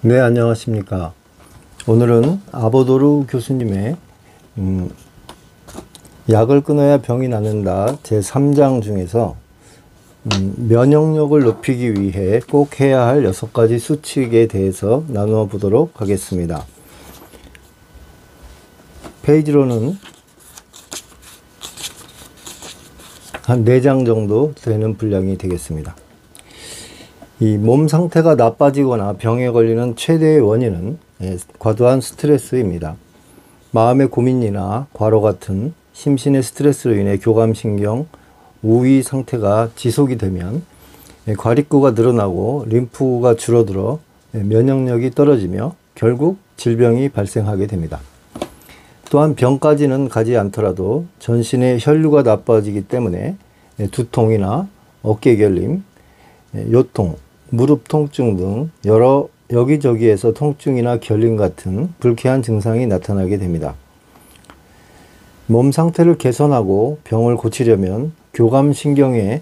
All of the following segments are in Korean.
네, 안녕하십니까. 오늘은 아보도르 교수님의 약을 끊어야 병이 낫는다 제3장 중에서 면역력을 높이기 위해 꼭 해야 할 6가지 수칙에 대해서 나누어 보도록 하겠습니다. 페이지로는 한 4장 정도 되는 분량이 되겠습니다. 이 몸 상태가 나빠지거나 병에 걸리는 최대의 원인은 과도한 스트레스입니다. 마음의 고민이나 과로 같은 심신의 스트레스로 인해 교감신경, 우위 상태가 지속이 되면 과립구가 늘어나고 림프가 줄어들어 면역력이 떨어지며 결국 질병이 발생하게 됩니다. 또한 병까지는 가지 않더라도 전신의 혈류가 나빠지기 때문에 두통이나 어깨 결림, 요통, 무릎 통증 등 여러 여기저기에서 통증이나 결림 같은 불쾌한 증상이 나타나게 됩니다. 몸 상태를 개선하고 병을 고치려면 교감신경에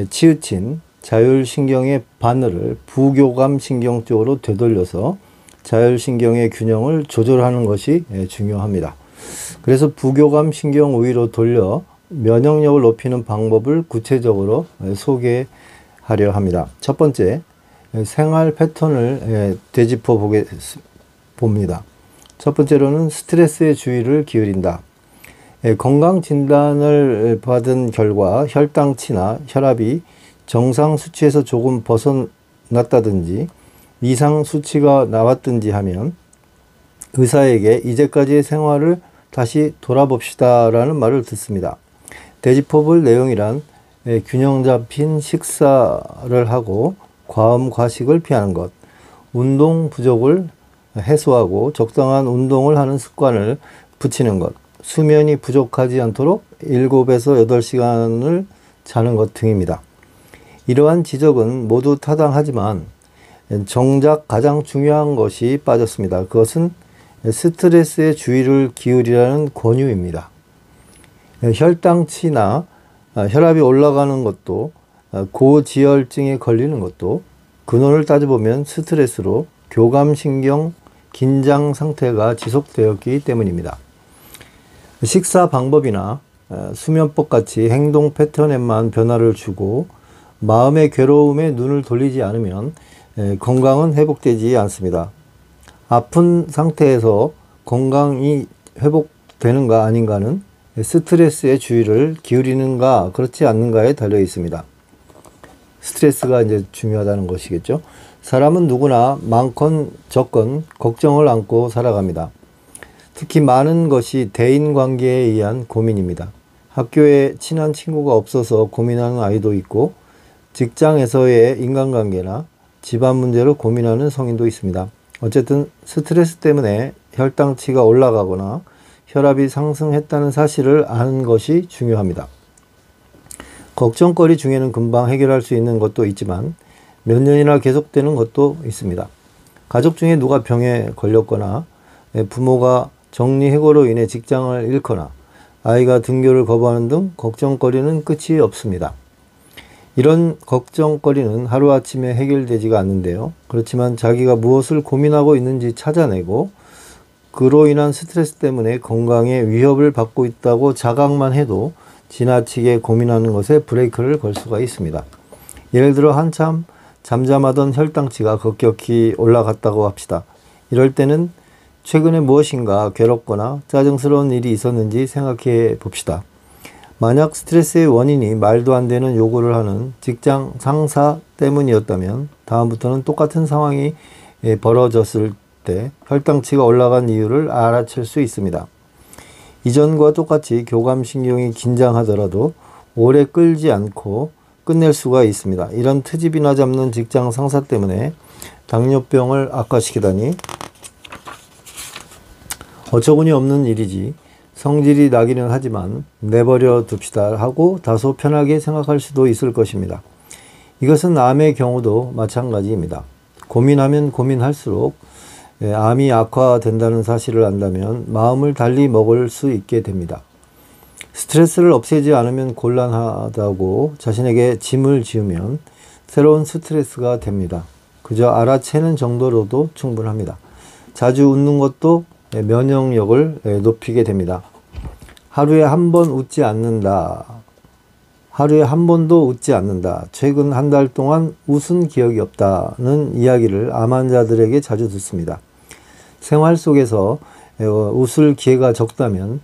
치우친 자율신경의 바늘을 부교감신경 쪽으로 되돌려서 자율신경의 균형을 조절하는 것이 중요합니다. 그래서 부교감신경 우위로 돌려 면역력을 높이는 방법을 구체적으로 소개하려 합니다. 첫 번째, 생활 패턴을 되짚어 봅니다. 첫 번째로는 스트레스에 주의를 기울인다. 건강 진단을 받은 결과 혈당치나 혈압이 정상 수치에서 조금 벗어났다든지 이상 수치가 나왔든지 하면 의사에게 이제까지의 생활을 다시 돌아봅시다 라는 말을 듣습니다. 되짚어 볼 내용이란 균형 잡힌 식사를 하고 과음 과식을 피하는 것, 운동 부족을 해소하고 적당한 운동을 하는 습관을 붙이는 것, 수면이 부족하지 않도록 7에서 8시간을 자는 것 등입니다. 이러한 지적은 모두 타당하지만 정작 가장 중요한 것이 빠졌습니다. 그것은 스트레스에 주의를 기울이라는 권유입니다. 혈당치나 혈압이 올라가는 것도 고지혈증에 걸리는 것도 근원을 따져보면 스트레스로 교감신경 긴장 상태가 지속되었기 때문입니다. 식사 방법이나 수면법 같이 행동 패턴에만 변화를 주고 마음의 괴로움에 눈을 돌리지 않으면 건강은 회복되지 않습니다. 아픈 상태에서 건강이 회복되는가 아닌가는 스트레스에 주의를 기울이는가 그렇지 않는가에 달려 있습니다. 스트레스가 이제 중요하다는 것이겠죠. 사람은 누구나 많건 적건 걱정을 안고 살아갑니다. 특히 많은 것이 대인관계에 의한 고민입니다. 학교에 친한 친구가 없어서 고민하는 아이도 있고 직장에서의 인간관계나 집안 문제로 고민하는 성인도 있습니다. 어쨌든 스트레스 때문에 혈당치가 올라가거나 혈압이 상승했다는 사실을 아는 것이 중요합니다. 걱정거리 중에는 금방 해결할 수 있는 것도 있지만 몇 년이나 계속되는 것도 있습니다. 가족 중에 누가 병에 걸렸거나 부모가 정리해고로 인해 직장을 잃거나 아이가 등교를 거부하는 등 걱정거리는 끝이 없습니다. 이런 걱정거리는 하루아침에 해결되지가 않는데요. 그렇지만 자기가 무엇을 고민하고 있는지 찾아내고 그로 인한 스트레스 때문에 건강에 위협을 받고 있다고 자각만 해도 지나치게 고민하는 것에 브레이크를 걸 수가 있습니다. 예를 들어 한참 잠잠하던 혈당치가 급격히 올라갔다고 합시다. 이럴 때는 최근에 무엇인가 괴롭거나 짜증스러운 일이 있었는지 생각해 봅시다. 만약 스트레스의 원인이 말도 안 되는 요구를 하는 직장 상사 때문이었다면 다음부터는 똑같은 상황이 벌어졌을 때 혈당치가 올라간 이유를 알아챌 수 있습니다. 이전과 똑같이 교감신경이 긴장하더라도 오래 끌지 않고 끝낼 수가 있습니다. 이런 트집이나 잡는 직장 상사 때문에 당뇨병을 악화시키다니 어처구니 없는 일이지 성질이 나기는 하지만 내버려 둡시다 하고 다소 편하게 생각할 수도 있을 것입니다. 이것은 암의 경우도 마찬가지입니다. 고민하면 고민할수록 암이 악화된다는 사실을 안다면 마음을 달리 먹을 수 있게 됩니다. 스트레스를 없애지 않으면 곤란하다고 자신에게 짐을 지으면 새로운 스트레스가 됩니다. 그저 알아채는 정도로도 충분합니다. 자주 웃는 것도 면역력을 높이게 됩니다. 하루에 한 번 웃지 않는다. 하루에 한 번도 웃지 않는다. 최근 한 달 동안 웃은 기억이 없다는 이야기를 암 환자들에게 자주 듣습니다. 생활 속에서 웃을 기회가 적다면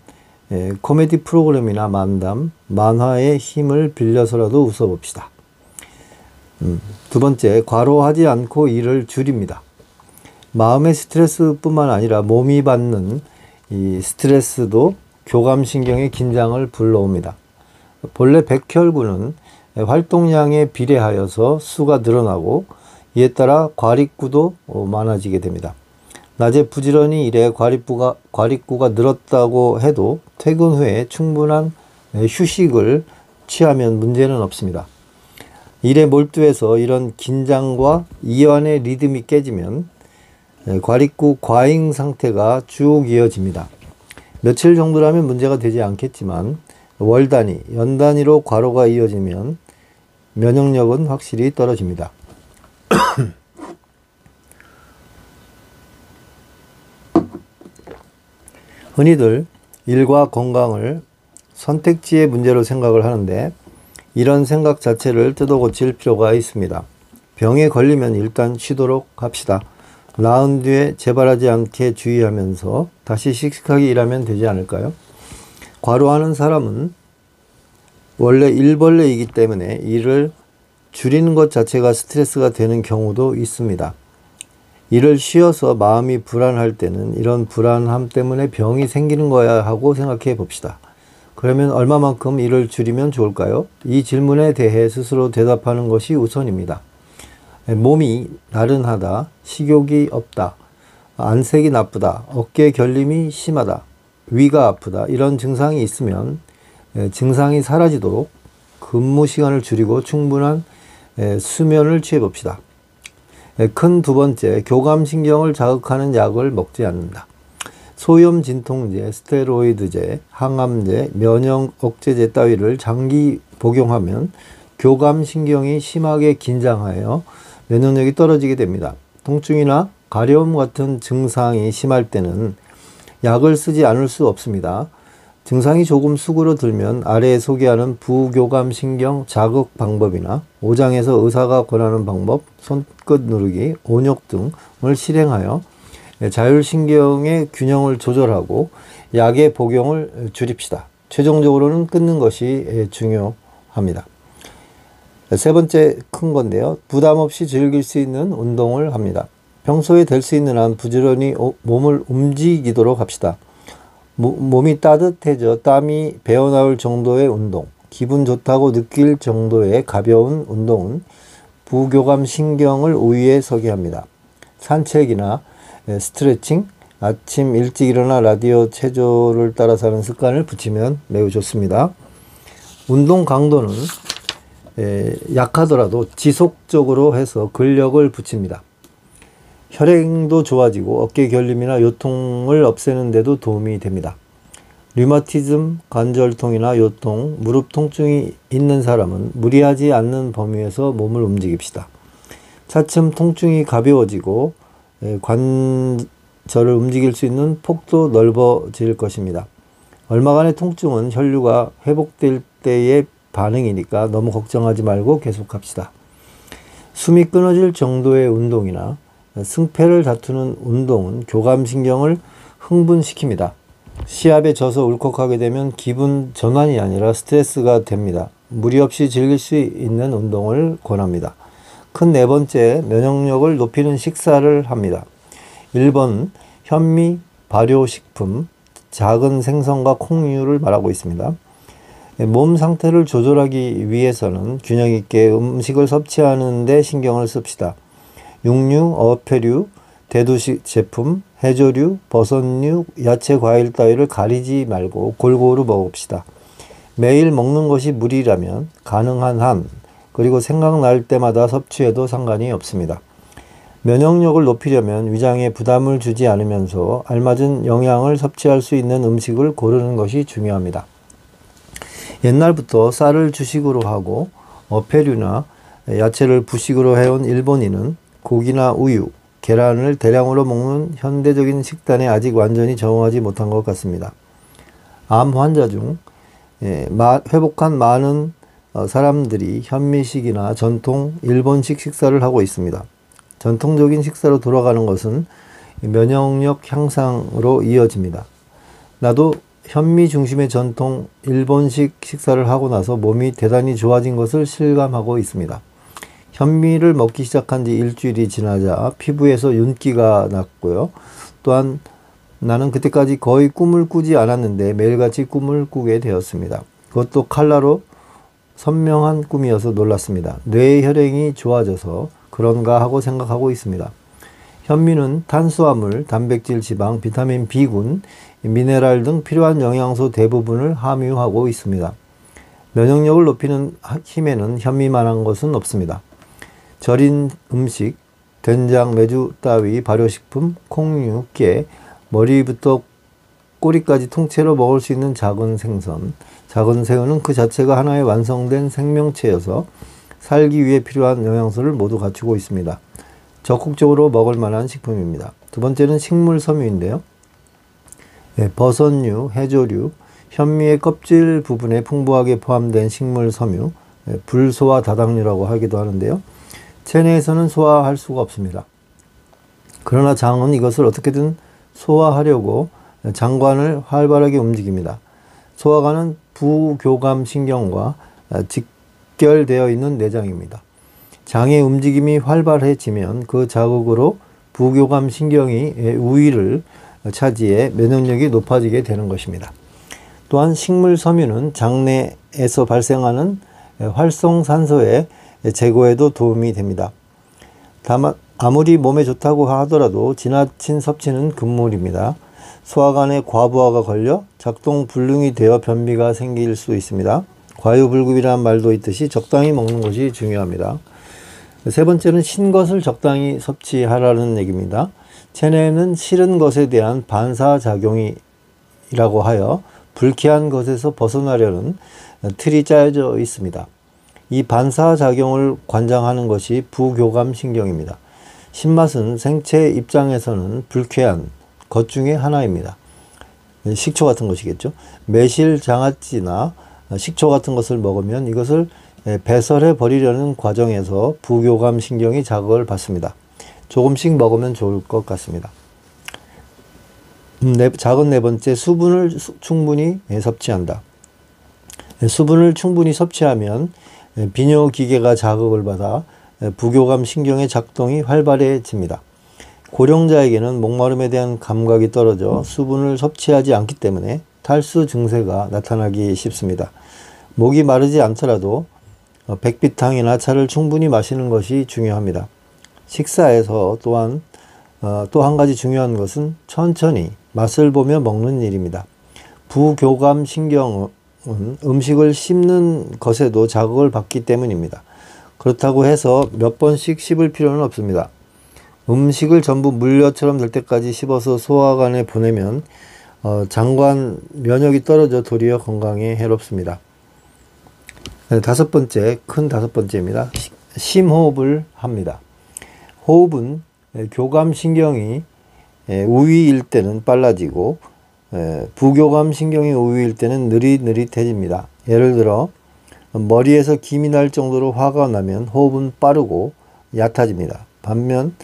코미디 프로그램이나 만담, 만화의 힘을 빌려서라도 웃어봅시다. 두 번째, 과로하지 않고 일을 줄입니다. 마음의 스트레스뿐만 아니라 몸이 받는 이 스트레스도 교감신경의 긴장을 불러옵니다. 본래 백혈구는 활동량에 비례하여서 수가 늘어나고 이에 따라 과립구도 많아지게 됩니다. 낮에 부지런히 일해 과립구가 늘었다고 해도 퇴근 후에 충분한 휴식을 취하면 문제는 없습니다. 일에 몰두해서 이런 긴장과 이완의 리듬이 깨지면 과립구 과잉 상태가 쭉 이어집니다. 며칠 정도라면 문제가 되지 않겠지만 월 단위, 연 단위로 과로가 이어지면 면역력은 확실히 떨어집니다. 흔히들 일과 건강을 선택지의 문제로 생각을 하는데 이런 생각 자체를 뜯어 고칠 필요가 있습니다. 병에 걸리면 일단 쉬도록 합시다. 나은 뒤에 재발하지 않게 주의하면서 다시 씩씩하게 일하면 되지 않을까요? 과로하는 사람은 원래 일벌레이기 때문에 일을 줄이는 것 자체가 스트레스가 되는 경우도 있습니다. 일을 쉬어서 마음이 불안할 때는 이런 불안함 때문에 병이 생기는 거야 하고 생각해 봅시다. 그러면 얼마만큼 일을 줄이면 좋을까요? 이 질문에 대해 스스로 대답하는 것이 우선입니다. 몸이 나른하다, 식욕이 없다, 안색이 나쁘다, 어깨 결림이 심하다, 위가 아프다 이런 증상이 있으면 증상이 사라지도록 근무 시간을 줄이고 충분한 수면을 취해 봅시다. 큰 두 번째, 교감신경을 자극하는 약을 먹지 않는다. 소염 진통제, 스테로이드제, 항암제, 면역 억제제 따위를 장기 복용하면 교감신경이 심하게 긴장하여 면역력이 떨어지게 됩니다. 통증이나 가려움 같은 증상이 심할 때는 약을 쓰지 않을 수 없습니다. 증상이 조금 수그러들면 아래에 소개하는 부교감신경 자극 방법이나 오장에서 의사가 권하는 방법, 손끝 누르기, 온욕 등을 실행하여 자율신경의 균형을 조절하고 약의 복용을 줄입시다. 최종적으로는 끊는 것이 중요합니다. 세 번째 큰 건데요. 부담 없이 즐길 수 있는 운동을 합니다. 평소에 될 수 있는 한 부지런히 몸을 움직이도록 합시다. 몸이 따뜻해져 땀이 배어나올 정도의 운동, 기분 좋다고 느낄 정도의 가벼운 운동은 부교감 신경을 우위에 서게 합니다. 산책이나 스트레칭, 아침 일찍 일어나 라디오 체조를 따라서 하는 습관을 붙이면 매우 좋습니다. 운동 강도는 약하더라도 지속적으로 해서 근력을 붙입니다. 혈행도 좋아지고 어깨 결림이나 요통을 없애는 데도 도움이 됩니다. 류마티즘, 관절통이나 요통, 무릎 통증이 있는 사람은 무리하지 않는 범위에서 몸을 움직입시다. 차츰 통증이 가벼워지고 관절을 움직일 수 있는 폭도 넓어질 것입니다. 얼마간의 통증은 혈류가 회복될 때의 반응이니까 너무 걱정하지 말고 계속합시다. 숨이 끊어질 정도의 운동이나 승패를 다투는 운동은 교감신경을 흥분시킵니다. 시합에 져서 울컥하게 되면 기분 전환이 아니라 스트레스가 됩니다. 무리 없이 즐길 수 있는 운동을 권합니다. 큰 네 번째, 면역력을 높이는 식사를 합니다. 1번, 현미, 발효식품, 작은 생선과 콩류를 말하고 있습니다. 몸 상태를 조절하기 위해서는 균형 있게 음식을 섭취하는 데 신경을 씁시다. 육류, 어패류, 대두식 제품, 해조류, 버섯류, 야채, 과일 따위를 가리지 말고 골고루 먹읍시다. 매일 먹는 것이 무리라면 가능한 한 그리고 생각날 때마다 섭취해도 상관이 없습니다. 면역력을 높이려면 위장에 부담을 주지 않으면서 알맞은 영양을 섭취할 수 있는 음식을 고르는 것이 중요합니다. 옛날부터 쌀을 주식으로 하고 어패류나 야채를 부식으로 해온 일본인은 고기나 우유, 계란을 대량으로 먹는 현대적인 식단에 아직 완전히 적응하지 못한 것 같습니다. 암 환자 중 회복한 많은 사람들이 현미식이나 전통 일본식 식사를 하고 있습니다. 전통적인 식사로 돌아가는 것은 면역력 향상으로 이어집니다. 나도 현미 중심의 전통 일본식 식사를 하고 나서 몸이 대단히 좋아진 것을 실감하고 있습니다. 현미를 먹기 시작한 지 일주일이 지나자 피부에서 윤기가 났고요. 또한 나는 그때까지 거의 꿈을 꾸지 않았는데 매일같이 꿈을 꾸게 되었습니다. 그것도 칼라로 선명한 꿈이어서 놀랐습니다. 뇌의 혈행이 좋아져서 그런가 하고 생각하고 있습니다. 현미는 탄수화물, 단백질, 지방, 비타민 B군, 미네랄 등 필요한 영양소 대부분을 함유하고 있습니다. 면역력을 높이는 힘에는 현미만한 것은 없습니다. 절인 음식, 된장, 메주 따위 발효식품, 콩류, 깨, 머리부터 꼬리까지 통째로 먹을 수 있는 작은 생선, 작은 새우는 그 자체가 하나의 완성된 생명체여서 살기 위해 필요한 영양소를 모두 갖추고 있습니다. 적극적으로 먹을 만한 식품입니다. 두 번째는 식물 섬유인데요. 버섯류, 해조류, 현미의 껍질 부분에 풍부하게 포함된 식물 섬유, 불소화 다당류라고 하기도 하는데요. 체내에서는 소화할 수가 없습니다. 그러나 장은 이것을 어떻게든 소화하려고 장관을 활발하게 움직입니다. 소화관은 부교감신경과 직결되어 있는 내장입니다. 장의 움직임이 활발해지면 그 자극으로 부교감신경이 우위를 차지해 면역력이 높아지게 되는 것입니다. 또한 식물 섬유는 장내에서 발생하는 활성산소의 제거에도 도움이 됩니다. 다만 아무리 몸에 좋다고 하더라도 지나친 섭취는 금물입니다. 소화관에 과부하가 걸려 작동불능이 되어 변비가 생길 수 있습니다. 과유불급이라는 말도 있듯이 적당히 먹는 것이 중요합니다. 세 번째는 신 것을 적당히 섭취하라는 얘기입니다. 체내에는 싫은 것에 대한 반사작용이라고 하여 불쾌한 것에서 벗어나려는 틀이 짜여져 있습니다. 이 반사작용을 관장하는 것이 부교감신경입니다. 신맛은 생체 입장에서는 불쾌한 것 중에 하나입니다. 식초 같은 것이겠죠. 매실, 장아찌나 식초 같은 것을 먹으면 이것을 배설해 버리려는 과정에서 부교감신경이 자극을 받습니다. 조금씩 먹으면 좋을 것 같습니다. 작은 네 번째, 수분을 충분히 섭취한다. 수분을 충분히 섭취하면 비뇨기계가 자극을 받아 부교감신경의 작동이 활발해집니다. 고령자에게는 목마름에 대한 감각이 떨어져 수분을 섭취하지 않기 때문에 탈수 증세가 나타나기 쉽습니다. 목이 마르지 않더라도 백비탕이나 차를 충분히 마시는 것이 중요합니다. 식사에서 또한 또 한 가지 중요한 것은 천천히 맛을 보며 먹는 일입니다. 부교감신경은 음식을 씹는 것에도 자극을 받기 때문입니다. 그렇다고 해서 몇 번씩 씹을 필요는 없습니다. 음식을 전부 물엿처럼 될 때까지 씹어서 소화관에 보내면 장관 면역이 떨어져 도리어 건강에 해롭습니다. 다섯 번째입니다. 심호흡을 합니다. 호흡은 교감신경이 우위일 때는 빨라지고 부교감신경이 우위일 때는 느릿느릿해집니다. 예를 들어 머리에서 김이 날 정도로 화가 나면 호흡은 빠르고 얕아집니다. 반면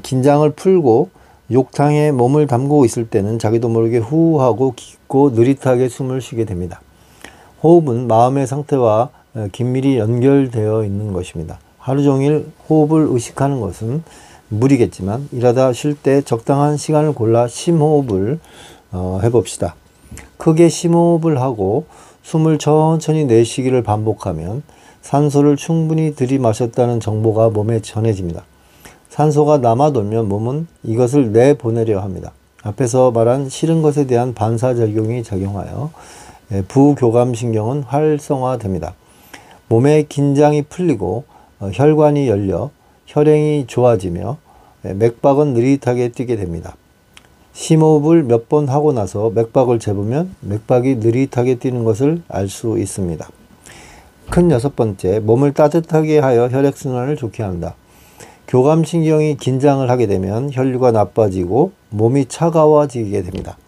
긴장을 풀고 욕탕에 몸을 담그고 있을 때는 자기도 모르게 후하고 깊고 느릿하게 숨을 쉬게 됩니다. 호흡은 마음의 상태와 긴밀히 연결되어 있는 것입니다. 하루 종일 호흡을 의식하는 것은 무리겠지만 일하다 쉴 때 적당한 시간을 골라 심호흡을 해봅시다. 크게 심호흡을 하고 숨을 천천히 내쉬기를 반복하면 산소를 충분히 들이마셨다는 정보가 몸에 전해집니다. 산소가 남아돌면 몸은 이것을 내보내려 합니다. 앞에서 말한 싫은 것에 대한 반사작용이 작용하여 부교감신경은 활성화됩니다. 몸의 긴장이 풀리고 혈관이 열려 혈행이 좋아지며 맥박은 느릿하게 뛰게 됩니다. 심호흡을 몇 번 하고 나서 맥박을 재보면 맥박이 느릿하게 뛰는 것을 알 수 있습니다. 큰 여섯 번째, 몸을 따뜻하게 하여 혈액순환을 좋게 한다. 교감신경이 긴장을 하게 되면 혈류가 나빠지고 몸이 차가워지게 됩니다.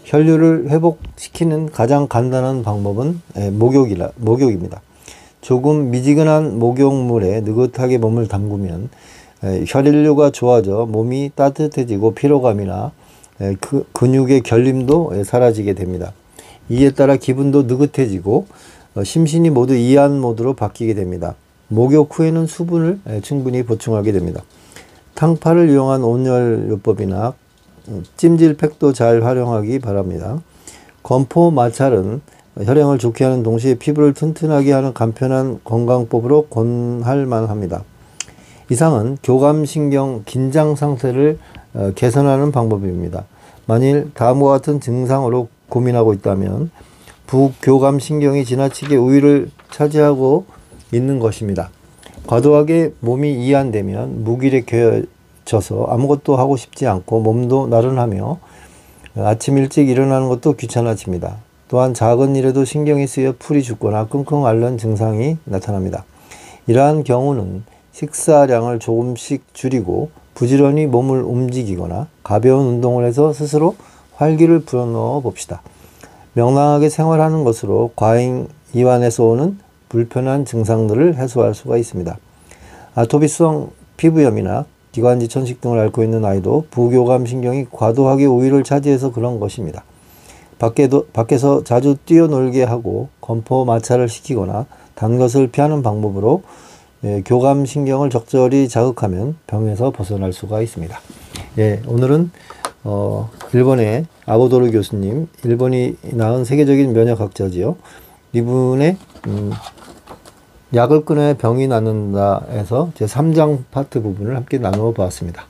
혈류를 회복시키는 가장 간단한 방법은 목욕입니다. 조금 미지근한 목욕물에 느긋하게 몸을 담그면 혈류가 좋아져 몸이 따뜻해지고 피로감이나 근육의 결림도 사라지게 됩니다. 이에 따라 기분도 느긋해지고 심신이 모두 이완 모드로 바뀌게 됩니다. 목욕 후에는 수분을 충분히 보충하게 됩니다. 탕파를 이용한 온열요법이나 찜질팩도 잘 활용하기 바랍니다. 건포 마찰은 혈행을 좋게 하는 동시에 피부를 튼튼하게 하는 간편한 건강법으로 권할 만합니다. 이상은 교감신경 긴장 상태를 개선하는 방법입니다. 만일 다음과 같은 증상으로 고민하고 있다면 부교감신경이 지나치게 우위를 차지하고 있는 것입니다. 과도하게 몸이 이완되면 무기력해져서 아무것도 하고 싶지 않고 몸도 나른하며 아침 일찍 일어나는 것도 귀찮아집니다. 또한 작은 일에도 신경이 쓰여 풀이 죽거나 끙끙 앓는 증상이 나타납니다. 이러한 경우는 식사량을 조금씩 줄이고 부지런히 몸을 움직이거나 가벼운 운동을 해서 스스로 활기를 불어넣어 봅시다. 명랑하게 생활하는 것으로 과잉 이완에서 오는 불편한 증상들을 해소할 수가 있습니다. 아토피성 피부염이나 기관지 천식 등을 앓고 있는 아이도 부교감신경이 과도하게 우위를 차지해서 그런 것입니다. 밖에서 자주 뛰어놀게 하고 건포 마찰을 시키거나 단 것을 피하는 방법으로 교감신경을 적절히 자극하면 병에서 벗어날 수가 있습니다. 오늘은 일본의 아보도르 교수님, 일본이 낳은 세계적인 면역학자지요. 이분의 약을 끊어야 병이 낫는다 해서 제 3장 파트 부분을 함께 나누어 보았습니다.